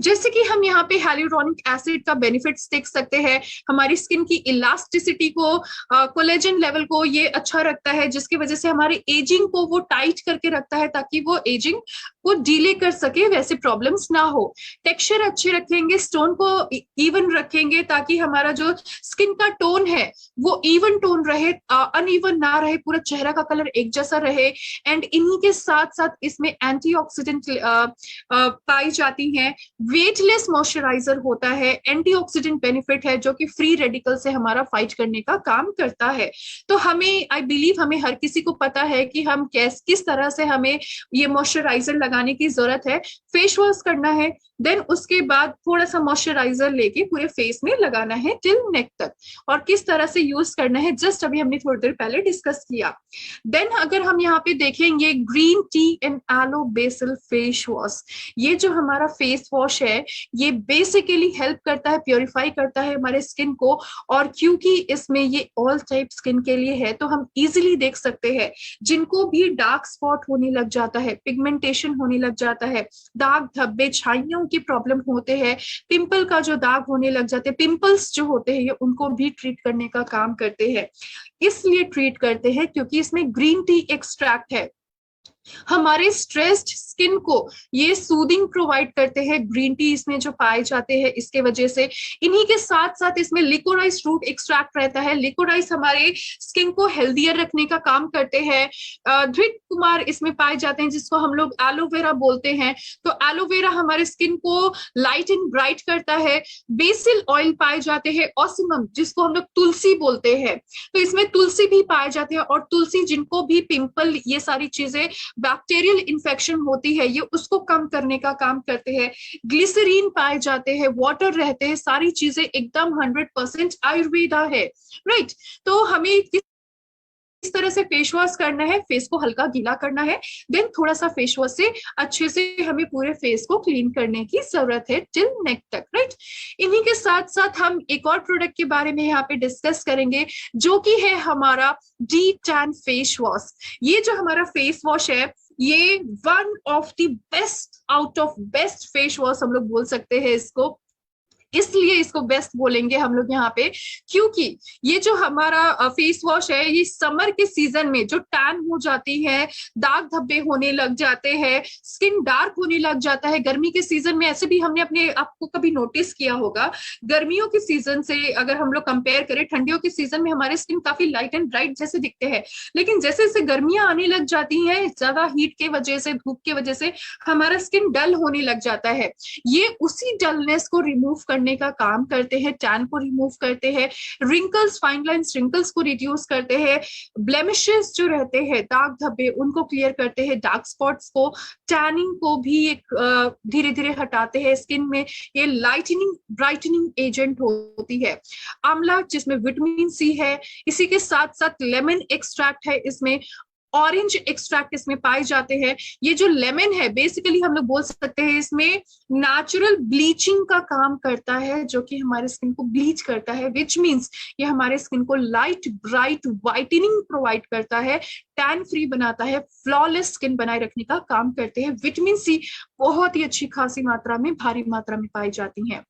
S1: जैसे कि हम यहाँ पे हाइलुरोनिक एसिड का बेनिफिट्स देख सकते हैं, हमारी स्किन की इलास्टिसिटी को, कोलेजन लेवल को ये अच्छा रखता है, जिसकी वजह से हमारी एजिंग को वो टाइट करके रखता है, ताकि वो एजिंग को डिले कर सके, वैसे प्रॉब्लम्स ना हो। टेक्सचर अच्छे रखेंगे, स्टोन को इवन रखेंगे, ताकि हमारा जो स्किन का टोन है वो इवन टोन रहे, अनइवन ना रहे, पूरा चेहरा का कलर एक जैसा रहे। एंड इन्हीं के साथ साथ इसमें एंटीऑक्सीडेंट पाई जाती हैं। वेटलेस मॉइस्चराइजर होता है, एंटीऑक्सीडेंट बेनिफिट है, जो कि फ्री रेडिकल से हमारा फाइट करने का काम करता है। तो हमें, आई बिलीव हमें हर किसी को पता है कि हम किस तरह से हमें ये मॉइस्चराइजर लगाने की जरूरत है। फेस वॉश करना है, देन उसके बाद थोड़ा सा मॉइस्चराइजर लेके पूरे फेस में लगाना है टिल नेक तक, और किस तरह से यूज करना है जस्ट अभी हमने थोड़ी देर पहले डिस्कस किया। देन अगर हम यहाँ पे देखेंगे green tea and aloe basil face wash, ये जो हमारा फेस वॉश है ये बेसिकली हेल्प करता है, प्योरीफाई करता है हमारे स्किन को। और क्योंकि इसमें ये ऑल टाइप स्किन के लिए है, तो हम इजीली देख सकते हैं जिनको भी डार्क स्पॉट होने लग जाता है, पिगमेंटेशन होने लग जाता है, दाग धब्बे छाइयों की प्रॉब्लम होते हैं, पिंपल का जो दाग होने लग जाते हैं, पिंपल्स जो होते हैं, ये उनको भी ट्रीट करने का काम करते हैं। इसलिए ट्रीट करते हैं क्योंकि इसमें ग्रीन टी एक्सट्रैक्ट है। हमारे स्ट्रेस्ड स्किन को ये सूदिंग प्रोवाइड करते हैं, ग्रीन टी इसमें जो पाए जाते हैं इसके वजह से। इन्हीं के साथ साथ इसमें लिकोराइज रूट एक्सट्रैक्ट रहता है। लिकोराइज हमारे स्किन को हेल्दियर रखने का काम करते हैं। धृत कुमार इसमें पाए जाते हैं, जिसको हम लोग एलोवेरा बोलते हैं। तो एलोवेरा हमारे स्किन को लाइट एंड ब्राइट करता है। बेसिल ऑयल पाए जाते हैं, ऑसिमम जिसको हम लोग तुलसी बोलते हैं, तो इसमें तुलसी भी पाए जाते हैं। और तुलसी जिनको भी पिंपल, ये सारी चीजें, बैक्टीरियल इन्फेक्शन होती है, ये उसको कम करने का काम करते हैं। ग्लिसरीन पाए जाते हैं, वाटर रहते हैं, सारी चीजें एकदम 100% आयुर्वेदा है, राइट। तो हमें किस तरह से फेस वॉश करना है, फेस को हल्का गीला करना है, देन थोड़ा सा फेस वॉश से अच्छे से हमें पूरे फेस को क्लीन करने की जरूरत है टिल नेक तक, राइट। इन्हीं के साथ साथ हम एक और प्रोडक्ट के बारे में यहाँ पे डिस्कस करेंगे, जो कि है हमारा डी टैन फेस वॉश। ये जो हमारा फेस वॉश है, ये one of the best out of best face wash हम लोग बोल सकते हैं इसको। इसलिए इसको बेस्ट बोलेंगे हम लोग यहाँ पे, क्योंकि ये जो हमारा फेस वॉश है, ये समर के सीजन में जो टैन हो जाती है, दाग धब्बे होने लग जाते हैं, स्किन डार्क होने लग जाता है। गर्मी के सीजन में ऐसे भी हमने अपने आपको कभी नोटिस किया होगा, गर्मियों के सीजन से अगर हम लोग कंपेयर करें, ठंडियों के सीजन में हमारे स्किन काफी लाइट एंड ब्राइट जैसे दिखते हैं, लेकिन जैसे जैसे गर्मियां आने लग जाती हैं, ज्यादा हीट के वजह से, धूप के वजह से हमारा स्किन डल होने लग जाता है। ये उसी डलनेस को रिमूव करने का काम करते हैं, टैन को रिमूव करते हैं, रिंकल्स, फाइन लाइंस, रिंकल्स को रिड्यूस करते हैं, ब्लेमिशेस जो रहते हैं, दाग धब्बे, उनको क्लियर करते हैं, डार्क स्पॉट्स को, टैनिंग को भी एक धीरे धीरे हटाते हैं स्किन में। ये लाइटनिंग ब्राइटनिंग एजेंट होती है। आंवला जिसमें विटामिन सी है, इसी के साथ साथ लेमन एक्सट्रैक्ट है, इसमें ऑरेंज एक्सट्रैक्ट इसमें पाए जाते हैं। ये जो लेमन है, बेसिकली हम लोग बोल सकते हैं इसमें नेचुरल ब्लीचिंग का काम करता है, जो कि हमारे स्किन को ब्लीच करता है, विच मींस ये हमारे स्किन को लाइट ब्राइट व्हाइटनिंग प्रोवाइड करता है, टैन फ्री बनाता है, फ्लॉलेस स्किन बनाए रखने का काम करते हैं। विटामिन सी बहुत ही अच्छी खासी मात्रा में, भारी मात्रा में पाई जाती है।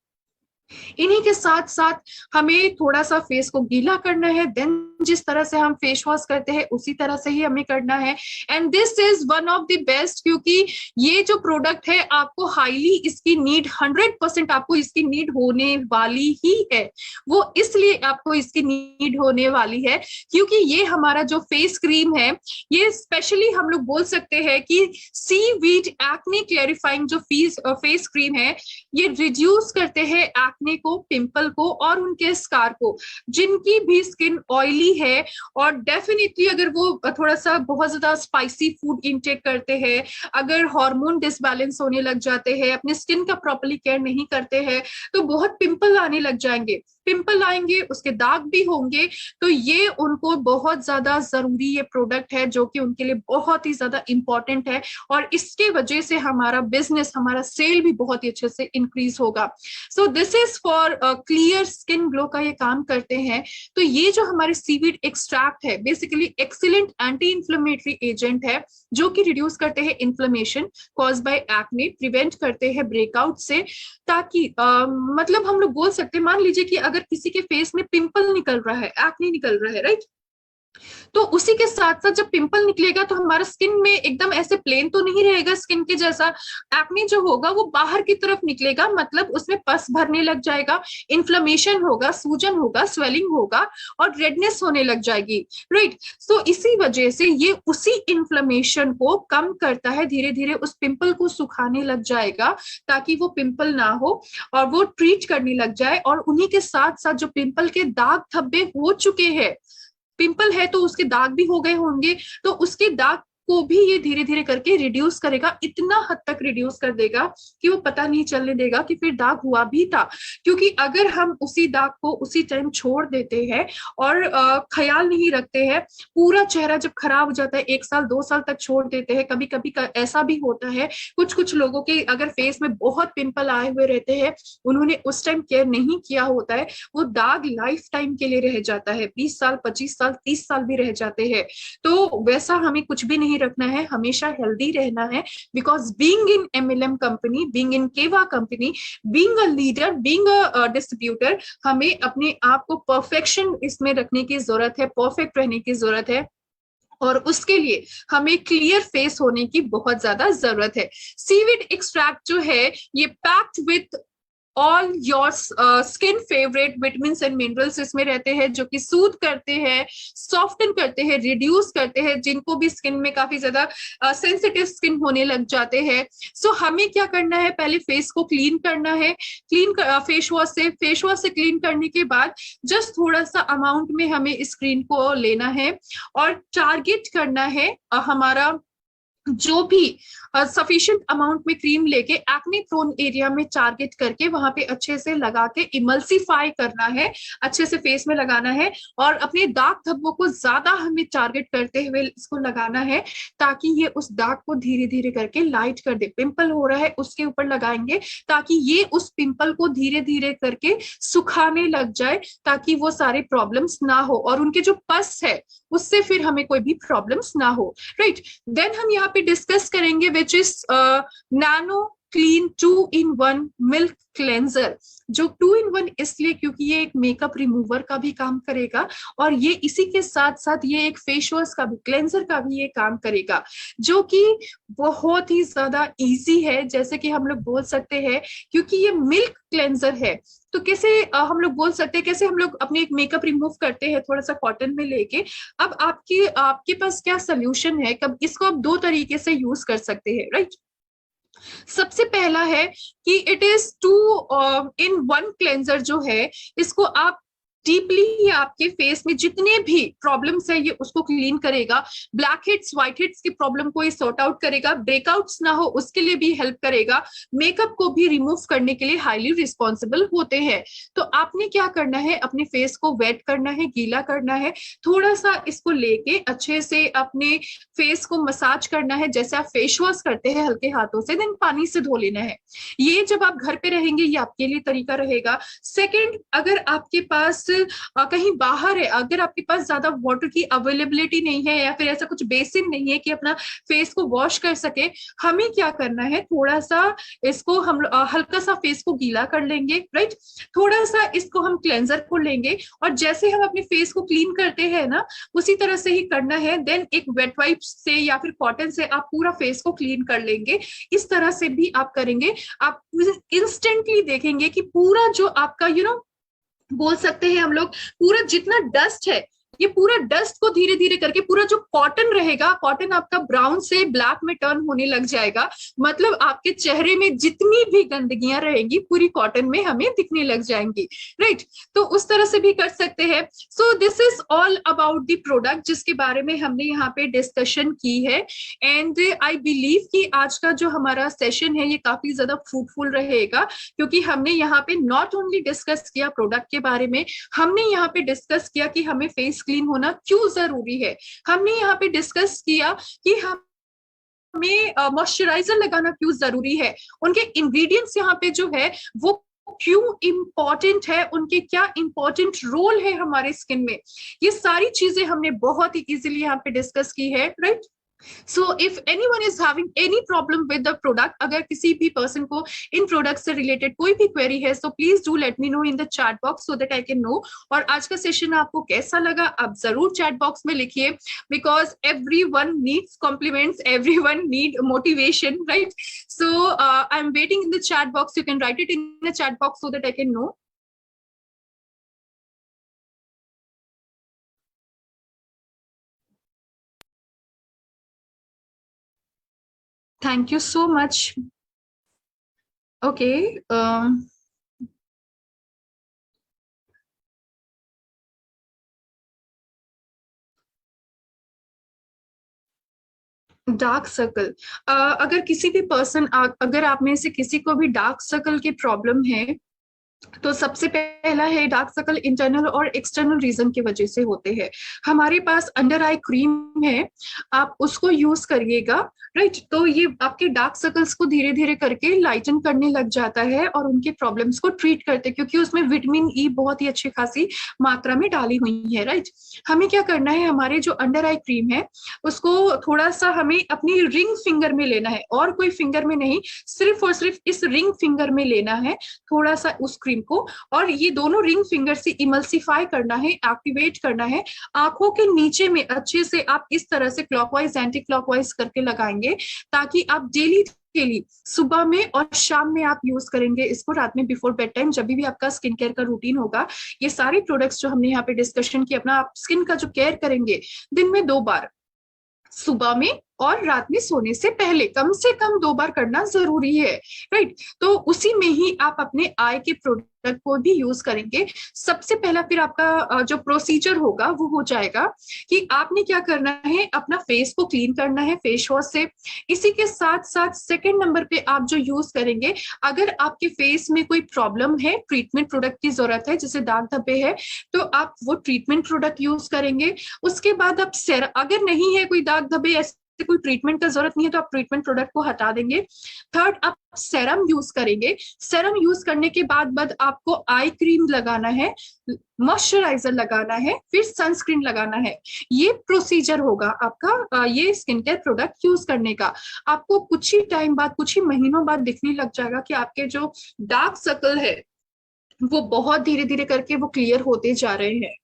S1: इन्हीं के साथ साथ हमें थोड़ा सा फेस को गीला करना है, देन जिस तरह से हम फेस वॉश करते हैं उसी तरह से ही हमें करना है। And this is one of the best, क्योंकि ये जो प्रोडक्ट है आपको हाईली इसकी नीड, 100% आपको इसकी नीड होने वाली ही है। वो इसलिए आपको इसकी नीड होने वाली है क्योंकि ये हमारा जो फेस क्रीम है, ये स्पेशली हम लोग बोल सकते हैं कि सीवीड एक्ने क्लैरिफाइंग जो फेस क्रीम है, ये रिड्यूस करते हैं एक्ने को, पिंपल को और उनके स्कार को। जिनकी भी स्किन ऑयली है और डेफिनेटली अगर वो थोड़ा सा बहुत ज्यादा स्पाइसी फूड इनटेक करते हैं, अगर हार्मोन डिसबैलेंस होने लग जाते हैं, अपने स्किन का प्रॉपर्ली केयर नहीं करते हैं, तो बहुत पिंपल आने लग जाएंगे। पिंपल आएंगे, उसके दाग भी होंगे। तो ये उनको बहुत ज्यादा जरूरी ये प्रोडक्ट है, जो कि उनके लिए बहुत ही ज्यादा इंपॉर्टेंट है, और इसके वजह से हमारा बिजनेस, हमारा सेल भी बहुत ही अच्छे से इंक्रीज होगा। So this is for clear skin glow का ये काम करते हैं। तो ये जो हमारे सीवीड एक्सट्रैक्ट है basically excellent anti inflammatory agent है, जो कि रिड्यूस करते हैं inflammation cause by acne, prevent करते हैं ब्रेकआउट से, ताकि मतलब हम लोग बोल सकते हैं, मान लीजिए कि अगर किसी के फेस में पिंपल निकल रहा है, एक्ने निकल रहा है, राइट, तो उसी के साथ साथ जब पिंपल निकलेगा तो हमारा स्किन में एकदम ऐसे प्लेन तो नहीं रहेगा स्किन के जैसा, एक्ने जो होगा वो बाहर की तरफ निकलेगा, मतलब उसमें पस भरने लग जाएगा, इन्फ्लेमेशन होगा, सूजन होगा, स्वेलिंग होगा और रेडनेस होने लग जाएगी, राइट। सो इसी वजह से ये उसी इन्फ्लेमेशन को कम करता है, धीरे धीरे उस पिंपल को सुखाने लग जाएगा ताकि वो पिंपल ना हो और वो ट्रीट करने लग जाए। और उन्हीं के साथ साथ जो पिंपल के दाग धब्बे हो चुके हैं, पिंपल है तो उसके दाग भी हो गए होंगे, तो उसके दाग को भी ये धीरे धीरे करके रिड्यूस करेगा, इतना हद तक रिड्यूस कर देगा कि वो पता नहीं चलने देगा कि फिर दाग हुआ भी था। क्योंकि अगर हम उसी दाग को उसी टाइम छोड़ देते हैं और ख्याल नहीं रखते हैं, पूरा चेहरा जब खराब हो जाता है, 1 साल 2 साल तक छोड़ देते हैं, कभी कभी ऐसा भी होता है कुछ कुछ लोगों के अगर फेस में बहुत पिंपल आए हुए रहते हैं, उन्होंने उस टाइम केयर नहीं किया होता है, वो दाग लाइफ टाइम के लिए रह जाता है, 20 साल 25 साल 30 साल भी रह जाते हैं। तो वैसा हमें कुछ भी नहीं रखना है, हमेशा हेल्दी रहना है, because being in MLM company, being in Keva company, being a leader, being a distributor, हमें अपने आप को परफेक्शन इसमें रखने की जरूरत है, परफेक्ट रहने की जरूरत है, और उसके लिए हमें क्लियर फेस होने की बहुत ज्यादा जरूरत है। सीवीड एक्सट्रैक्ट जो है ये packed with all your skin favourite vitamin and minerals इसमें रहते हैं, जो कि सूद करते हैं, सॉफ्टन करते हैं, रिड्यूस करते हैं, जिनको भी स्किन में काफी ज्यादा सेंसिटिव स्किन होने लग जाते हैं। सो हमें क्या करना है, पहले फेस को क्लीन करना है, फेस वॉश से क्लीन करने के बाद जस्ट थोड़ा सा अमाउंट में हमें इस क्रीम को लेना है और टारगेट करना है हमारा जो भी सफिशिएंट अमाउंट में क्रीम लेके एक्ने प्रोन एरिया में टारगेट करके वहां पे अच्छे से लगा के इमल्सिफाई करना है, अच्छे से फेस में लगाना है, और अपने दाग धब्बों को ज्यादा हमें टारगेट करते हुए इसको लगाना है, ताकि ये उस दाग को धीरे धीरे करके लाइट कर दे। पिंपल हो रहा है उसके ऊपर लगाएंगे ताकि ये उस पिंपल को धीरे धीरे करके सुखाने लग जाए, ताकि वो सारे प्रॉब्लम्स ना हो और उनके जो पस है उससे फिर हमें कोई भी प्रॉब्लम्स ना हो, राइट। देन हम यहाँ पे डिस्कस करेंगे which is nano clean 2-in-1 milk cleanser, जो 2-in-1 इसलिए क्योंकि ये एक मेकअप रिमूवर का भी काम करेगा और ये इसी के साथ साथ ये एक फेस वॉश का भी, क्लेंजर का भी ये काम करेगा, जो कि बहुत ही ज्यादा इजी है, जैसे कि हम लोग बोल सकते हैं, क्योंकि ये मिल्क क्लेंजर है। तो कैसे हम लोग बोल सकते हैं, कैसे हम लोग अपने एक मेकअप रिमूव करते हैं थोड़ा सा कॉटन में लेके। अब आपके पास क्या सोल्यूशन है, कब इसको आप 2 तरीके से यूज कर सकते हैं, राइट। सबसे पहला है कि इट इज 2-in-1 क्लेंजर जो है, इसको आप डीपली आपके फेस में जितने भी प्रॉब्लम्स है ये उसको क्लीन करेगा, ब्लैक हेड्स व्हाइट हेड्स की प्रॉब्लम को ये सॉर्ट आउट करेगा, ब्रेकआउट्स ना हो उसके लिए भी हेल्प करेगा, मेकअप को भी रिमूव करने के लिए हाईली रिस्पॉन्सिबल होते हैं। तो आपने क्या करना है, अपने फेस को वेट करना है, गीला करना है, थोड़ा सा इसको लेके अच्छे से अपने फेस को मसाज करना है, जैसे आप फेस वॉश करते हैं हल्के हाथों से, देन पानी से धो लेना है। ये जब आप घर पे रहेंगे ये आपके लिए तरीका रहेगा। सेकेंड, अगर आपके पास कहीं बाहर है, अगर आपके पास ज्यादा वाटर की अवेलेबिलिटी नहीं है या फिर ऐसा कुछ बेसिन नहीं है कि अपना फेस को वॉश कर सके, हमें क्या करना है, थोड़ा सा इसको हम हल्का सा फेस को गीला कर लेंगे, राइट। थोड़ा सा इसको हम क्लेंजर को लेंगे और जैसे हम अपने फेस को क्लीन करते हैं ना, उसी तरह से ही करना है। देन एक वेट वाइप से या फिर कॉटन से आप पूरा फेस को क्लीन कर लेंगे। इस तरह से भी आप करेंगे, आप इंस्टेंटली देखेंगे कि पूरा जो आपका बोल सकते हैं हम लोग, पूरा जितना डस्ट है ये पूरा डस्ट को धीरे धीरे करके पूरा जो कॉटन रहेगा, कॉटन आपका ब्राउन से ब्लैक में टर्न होने लग जाएगा। मतलब आपके चेहरे में जितनी भी गंदगियां रहेंगी पूरी कॉटन में हमें दिखने लग जाएंगी, राइट। तो उस तरह से भी कर सकते हैं। So this is all about the product जिसके बारे में हमने यहाँ पे डिस्कशन की है। एंड आई बिलीव कि आज का जो हमारा सेशन है ये काफी ज्यादा फ्रूटफुल रहेगा, क्योंकि हमने यहाँ पे नॉट ओनली डिस्कस किया प्रोडक्ट के बारे में, हमने यहाँ पे डिस्कस किया कि हमें फेस क्लीन होना क्यों जरूरी है, हमने यहाँ पे डिस्कस किया कि हमें मॉइस्चराइजर लगाना क्यों जरूरी है, उनके इंग्रेडिएंट्स यहाँ पे जो है वो क्यों इंपॉर्टेंट है, उनके क्या इंपॉर्टेंट रोल है हमारे स्किन में। ये सारी चीजें हमने बहुत ही इजीली यहाँ पे डिस्कस की है, right. So if anyone is having any problem with the product, अगर किसी भी पर्सन को इन प्रोडक्ट से रिलेटेड कोई भी क्वेरी है, so please do let me know in the chat box so that I can know। और आज का सेशन आपको कैसा लगा आप जरूर चैट बॉक्स में लिखिए, because everyone needs compliments, everyone need motivation, right? So I'm waiting in the chat box, you can write it in the chat box so that I can know। Thank you so much। Okay, dark circle, अगर किसी भी person, अगर आप में से किसी को भी डार्क सर्कल की प्रॉब्लम है, तो सबसे पहला है डार्क सर्कल इंटरनल और एक्सटर्नल रीजन की वजह से होते हैं। हमारे पास अंडर आई क्रीम है, आप उसको यूज करिएगा, राइट। तो ये आपके डार्क सर्कल्स को धीरे धीरे करके लाइटन करने लग जाता है और उनके प्रॉब्लम्स को ट्रीट करते हैं, क्योंकि उसमें विटामिन ई बहुत ही अच्छी खासी मात्रा में डाली हुई है, राइट। हमें क्या करना है, हमारे जो अंडर आई क्रीम है उसको थोड़ा सा हमें अपनी रिंग फिंगर में लेना है, और कोई फिंगर में नहीं, सिर्फ और सिर्फ इस रिंग फिंगर में लेना है थोड़ा सा उस क्रीम को, और ये दोनों रिंग फिंगर से इमल्सिफाई करना है, एक्टिवेट करना है। आंखों के नीचे में अच्छे से आप इस तरह से क्लॉकवाइज एंटी क्लॉकवाइज करके लगाएंगे, ताकि आप डेली के लिए सुबह में और शाम में आप यूज करेंगे इसको, रात में बिफोर बेड टाइम जब भी आपका स्किन केयर का रूटीन होगा। ये सारे प्रोडक्ट्स जो हमने यहाँ पे डिस्कशन किया, अपना आप स्किन का जो केयर करेंगे दिन में 2 बार, सुबह में और रात में सोने से पहले कम से कम 2 बार करना जरूरी है, राइट। तो उसी में ही आप अपने आई के प्रोडक्ट को भी यूज करेंगे। सबसे पहला फिर आपका जो प्रोसीजर होगा वो हो जाएगा कि आपने क्या करना है, अपना फेस को क्लीन करना है फेस वॉश से। इसी के साथ साथ सेकेंड नंबर पे आप जो यूज करेंगे, अगर आपके फेस में कोई प्रॉब्लम है, ट्रीटमेंट प्रोडक्ट की जरूरत है, जैसे दाग धब्बे है, तो आप वो ट्रीटमेंट प्रोडक्ट यूज करेंगे। उसके बाद आप अगर नहीं है कोई दाग धब्बे, कोई ट्रीटमेंट का जरूरत नहीं है, तो आप ट्रीटमेंट प्रोडक्ट को हटा देंगे। थर्ड, आप सेरम यूज करेंगे। सेरम यूज करने के बाद आपको आई क्रीम लगाना है, मॉइस्चराइजर लगाना है, फिर सनस्क्रीन लगाना है। ये प्रोसीजर होगा आपका ये स्किन केयर प्रोडक्ट यूज करने का। आपको कुछ ही टाइम बाद, कुछ ही महीनों बाद दिखने लग जाएगा कि आपके जो डार्क सर्कल है वो बहुत धीरे धीरे करके वो क्लियर होते जा रहे हैं।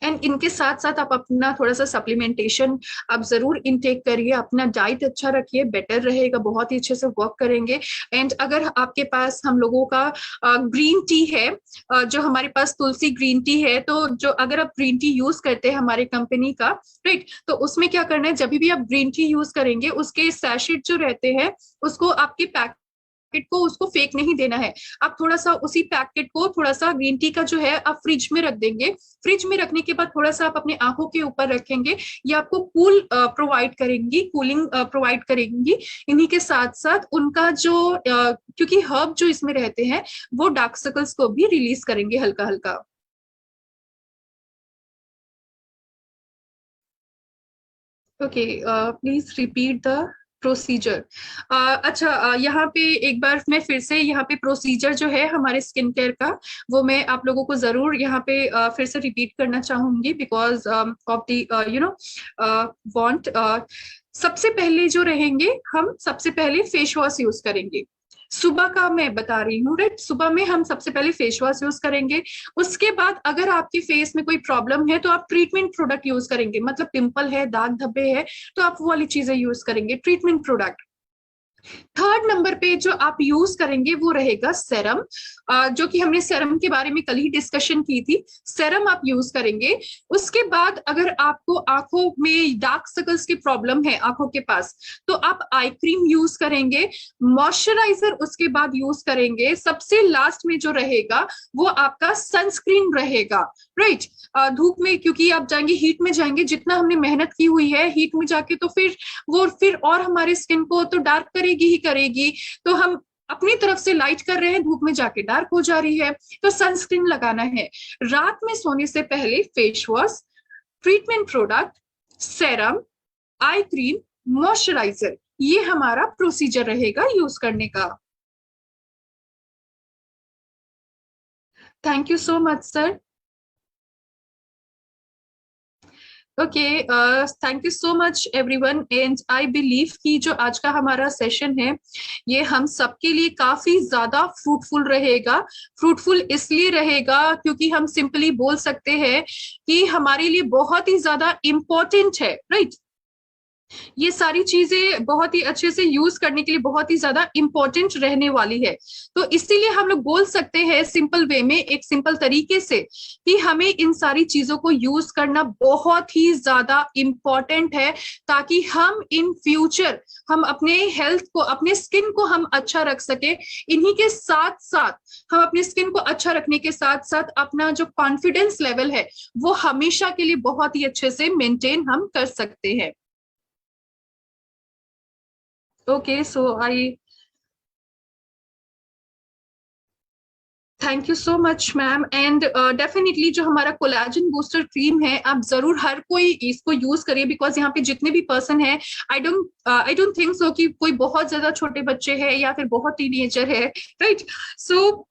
S1: एंड इनके साथ साथ आप अपना थोड़ा सा सप्लीमेंटेशन आप जरूर इनटेक करिए, अपना डाइट अच्छा रखिए, बेटर रहेगा, बहुत ही अच्छे से वर्क करेंगे। एंड अगर आपके पास हम लोगों का ग्रीन टी है, जो हमारे पास तुलसी ग्रीन टी है, तो जो अगर आप ग्रीन टी यूज करते हैं हमारे कंपनी का, राइट, तो उसमें क्या करना है, जब भी आप ग्रीन टी यूज करेंगे उसके सैशेट जो रहते हैं उसको आपके पैकेट को उसको फेंक नहीं देना है। आप थोड़ा सा उसी पैकेट को, थोड़ा सा ग्रीन टी का जो है आप फ्रिज में रख देंगे। फ्रिज में रखने के बाद थोड़ा सा आप अपने आंखों के ऊपर रखेंगे, ये आपको कूल प्रोवाइड करेंगी, कूलिंग प्रोवाइड करेंगी। इन्हीं के साथ साथ उनका जो क्योंकि हर्ब जो इसमें रहते हैं वो डार्क सर्कल्स को भी रिलीज करेंगे हल्का हल्का। Okay, please repeat the procedure. अच्छा, यहाँ पे एक बार मैं फिर से यहाँ पे प्रोसीजर जो है हमारे स्किन केयर का, वो मैं आप लोगों को जरूर यहाँ पे फिर से रिपीट करना चाहूंगी, because of the you know want. सबसे पहले जो रहेंगे, हम सबसे पहले फेस वॉश यूज करेंगे। सुबह का मैं बता रही हूँ, राइट। सुबह में हम सबसे पहले फेस वॉश यूज करेंगे। उसके बाद अगर आपके फेस में कोई प्रॉब्लम है तो आप ट्रीटमेंट प्रोडक्ट यूज करेंगे, मतलब पिंपल है, दाग धब्बे है, तो आप वो वाली चीजें यूज करेंगे, ट्रीटमेंट प्रोडक्ट। थर्ड नंबर पे जो आप यूज करेंगे वो रहेगा सेरम, जो कि हमने सेरम के बारे में कल ही डिस्कशन की थी। सेरम आप यूज करेंगे। उसके बाद अगर आपको आंखों में डार्क सर्कल्स की प्रॉब्लम है आंखों के पास, तो आप आई क्रीम यूज करेंगे, मॉइस्चराइजर उसके बाद यूज करेंगे, सबसे लास्ट में जो रहेगा वो आपका सनस्क्रीन रहेगा। राइट। धूप में क्योंकि आप जाएंगे, हीट में जाएंगे, जितना हमने मेहनत की हुई है हीट में जाके, तो फिर वो फिर और हमारे स्किन को तो डार्क करेगी ही करेगी। तो हम अपनी तरफ से लाइट कर रहे हैं, धूप में जाके डार्क हो जा रही है, तो सनस्क्रीन लगाना है। रात में सोने से पहले face wash, treatment product, serum, eye cream, moisturiser, ये हमारा प्रोसीजर रहेगा यूज करने का। Thank you so much sir. Okay, thank you so much everyone, and I believe कि जो आज का हमारा सेशन है ये हम सबके लिए काफी ज्यादा फ्रूटफुल रहेगा। फ्रूटफुल इसलिए रहेगा क्योंकि हम सिंपली बोल सकते हैं कि हमारे लिए बहुत ही ज्यादा इम्पोर्टेंट है। राइट। ये सारी चीजें बहुत ही अच्छे से यूज करने के लिए बहुत ही ज्यादा इंपॉर्टेंट रहने वाली है। तो इसीलिए हम लोग बोल सकते हैं सिंपल वे में, एक सिंपल तरीके से, कि हमें इन सारी चीजों को यूज करना बहुत ही ज्यादा इम्पोर्टेंट है, ताकि हम इन फ्यूचर हम अपने हेल्थ को, अपने स्किन को हम अच्छा रख सके। इन्हीं के साथ साथ हम अपने स्किन को अच्छा रखने के साथ साथ अपना जो कॉन्फिडेंस लेवल है वो हमेशा के लिए बहुत ही अच्छे से मेंटेन हम कर सकते हैं। Okay, so I thank you so much ma'am, and definitely जो हमारा कोलाजन बूस्टर क्रीम है आप जरूर हर कोई इसको यूज करिए, बिकॉज यहाँ पे जितने भी पर्सन है, आई डोंट थिंक सो कि कोई बहुत ज्यादा छोटे बच्चे हैं या फिर बहुत टीनेजर है। राइट। सो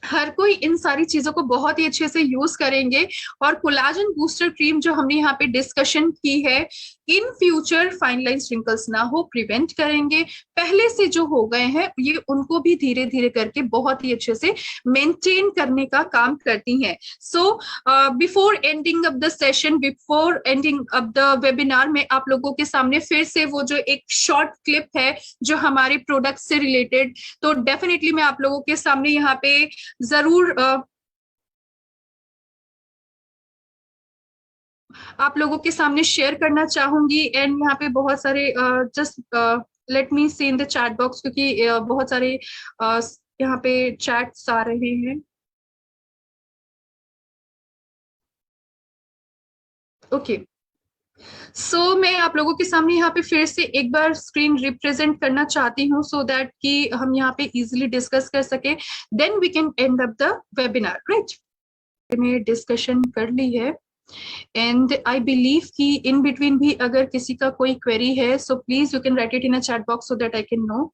S1: हर कोई इन सारी चीजों को बहुत ही अच्छे से यूज करेंगे। और कोलाजन बूस्टर क्रीम जो हमने यहाँ पे डिस्कशन की है, in future fine line wrinkles ना हो, प्रिवेंट करेंगे। पहले से जो हो गए हैं ये उनको भी धीरे धीरे करके बहुत ही अच्छे से मेंटेन करने का काम करती हैं। So before ending of the session, before ending of the webinar में आप लोगों के सामने फिर से वो जो एक शॉर्ट क्लिप है जो हमारे प्रोडक्ट से रिलेटेड, तो डेफिनेटली मैं आप लोगों के सामने यहाँ पे जरूर आप लोगों के सामने शेयर करना चाहूंगी। एंड यहाँ पे बहुत सारे just let me see in the chat box, क्योंकि बहुत सारे यहाँ पे चैट्स आ रहे हैं। ओके, सो मैं आप लोगों के सामने यहाँ पे फिर से एक बार स्क्रीन रिप्रेजेंट करना चाहती हूँ, सो दैट कि हम यहाँ पे इजीली डिस्कस कर सके, then we can end up the webinar. Right. में डिस्कशन कर ली है, एंड आई बिलीव कि इन बिटवीन भी अगर किसी का कोई क्वेरी है, so please you can write it in a chat box so that I can know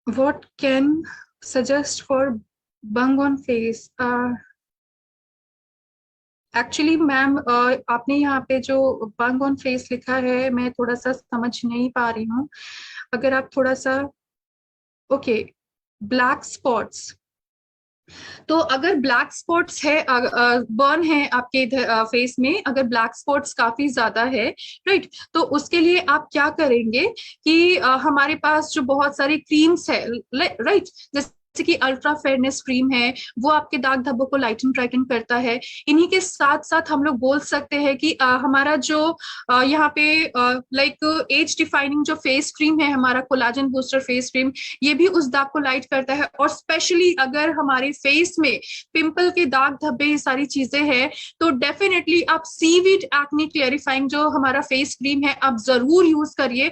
S1: what can suggest for Bang on face. Actually ma'am आपने यहाँ पे जो बंग ऑन फेस लिखा है मैं थोड़ा सा समझ नहीं पा रही हूँ। अगर आप थोड़ा सा, ओके, ब्लैक स्पॉट्स, तो अगर ब्लैक स्पॉट्स है, बर्न है आपके फेस में, अगर ब्लैक स्पॉट्स काफी ज्यादा है, राइट, तो उसके लिए आप क्या करेंगे कि हमारे पास जो बहुत सारी क्रीम्स है, राइट, जैसे कि अल्ट्रा फेयरनेस क्रीम है, वो आपके दाग धब्बों को लाइटन ब्राइटन करता है। इन्हीं के साथ साथ हम लोग बोल सकते हैं कि हमारा जो यहाँ पे लाइक एज डिफाइनिंग जो फेस क्रीम है, हमारा कोलाजन बूस्टर फेस क्रीम, ये भी उस दाग को लाइट करता है। और स्पेशली अगर हमारे फेस में पिंपल के दाग धब्बे ये सारी चीजें हैं, तो डेफिनेटली आप सीवीड एक्ने क्लेरिफाइंग जो हमारा फेस क्रीम है आप जरूर यूज करिए।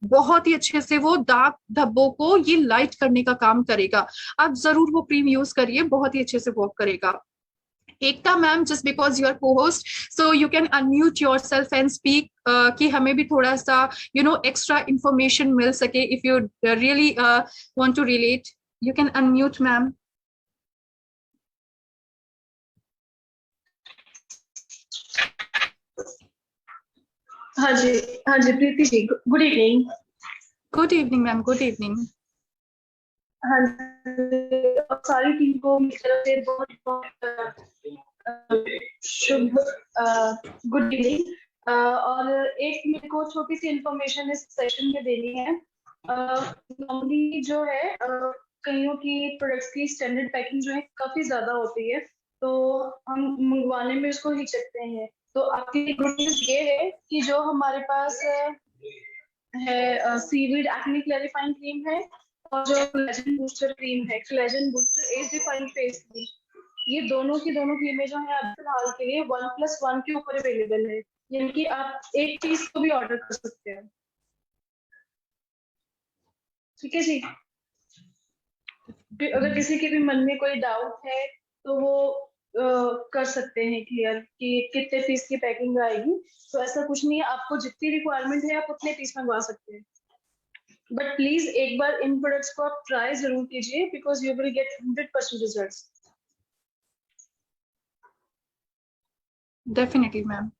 S1: बहुत ही अच्छे से वो दाग धब्बों को ये लाइट करने का काम करेगा। आप जरूर वो क्रीम यूज करिए, बहुत ही अच्छे से वर्क करेगा। Ekta ma'am, just because you are cohost, so you can unmute yourself and speak, कि हमें भी थोड़ा सा एक्स्ट्रा इंफॉर्मेशन मिल सके। If you really want to relate, you can unmute ma'am.
S2: हाँ जी, हाँ जी Preeti ji, good evening.
S1: Good evening ma'am, good evening.
S2: हाँ जी, और सारी टीम को मेरी तरफ से बहुत बहुत शुभ गुड इवनिंग। और एक मेरे को छोटी सी इंफॉर्मेशन इस सेशन में देनी है। नॉर्मली जो है कईयों की प्रोडक्ट्स की स्टैंडर्ड पैकिंग जो है काफी ज्यादा होती है, तो हम मंगवाने में उसको हिचकते हैं। तो आपकी गुड न्यूज ये है कि जो हमारे पास है सीवीड एक्ने क्लैरिफाइंग क्रीम है, और जो कोलेजन बूस्टर क्रीम है, collagen booster age defined face cream, ये दोनों की दोनों क्रीमें जो है अभी फिलहाल के लिए 1+1 के ऊपर अवेलेबल है, यानी कि आप एक पीस को भी ऑर्डर कर सकते हैं। ठीक है जी। अगर किसी के भी मन में कोई डाउट है तो वो कर सकते हैं क्लियर कि कितने पीस की पैकिंग आएगी। तो ऐसा कुछ नहीं है, आपको जितनी रिक्वायरमेंट है आप उतने पीस मंगवा सकते हैं, बट प्लीज एक बार इन प्रोडक्ट्स को आप ट्राई जरूर कीजिए, because you will get 100% results.
S1: Definitely ma'am.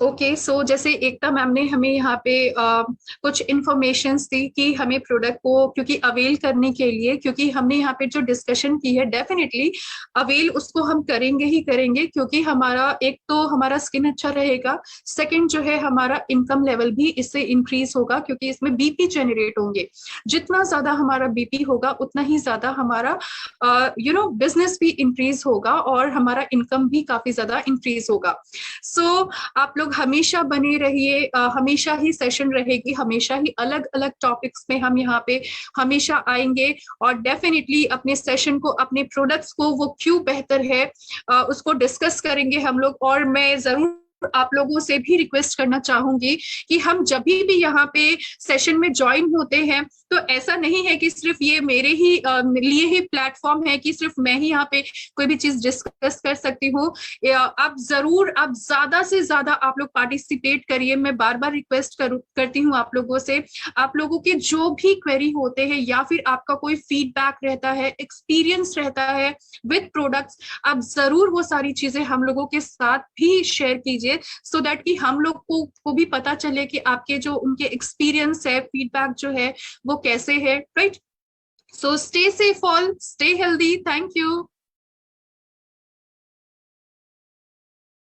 S1: Okay, so जैसे एकता मैम ने हमें यहाँ पे कुछ इंफॉर्मेशंस दी कि हमें प्रोडक्ट को क्योंकि अवेल करने के लिए, क्योंकि हमने यहाँ पे जो डिस्कशन की है डेफिनेटली अवेल उसको हम करेंगे ही करेंगे, क्योंकि हमारा एक तो हमारा स्किन अच्छा रहेगा, सेकंड जो है हमारा इनकम लेवल भी इससे इंक्रीज होगा, क्योंकि इसमें बीपी जनरेट होंगे। जितना ज्यादा हमारा बीपी होगा उतना ही ज्यादा हमारा बिजनेस भी इंक्रीज होगा और हमारा इनकम भी काफी ज्यादा इंक्रीज होगा। सो आप लोग हमेशा बने रहिए, हमेशा ही सेशन रहेगी, हमेशा ही अलग अलग टॉपिक्स में हम यहाँ पे हमेशा आएंगे, और डेफिनेटली अपने सेशन को, अपने प्रोडक्ट्स को वो क्यों बेहतर है उसको डिस्कस करेंगे हम लोग। और मैं जरूर आप लोगों से भी रिक्वेस्ट करना चाहूंगी कि हम जब भी यहाँ पे सेशन में ज्वाइन होते हैं तो ऐसा नहीं है कि सिर्फ ये मेरे ही लिए ही प्लेटफॉर्म है कि सिर्फ मैं ही यहाँ पे कोई भी चीज डिस्कस कर सकती हूँ। आप जरूर, आप ज्यादा से ज्यादा आप लोग पार्टिसिपेट करिए। मैं बार बार रिक्वेस्ट करती हूँ आप लोगों से, आप लोगों के जो भी क्वेरी होते हैं या फिर आपका कोई फीडबैक रहता है, एक्सपीरियंस रहता है विद प्रोडक्ट्स, आप जरूर वो सारी चीजें हम लोगों के साथ भी शेयर कीजिए, सो दैट कि हम लोग को भी पता चले कि आपके जो उनके एक्सपीरियंस है, फीडबैक जो है वो कैसे है, right? So stay safe all, stay healthy, thank you.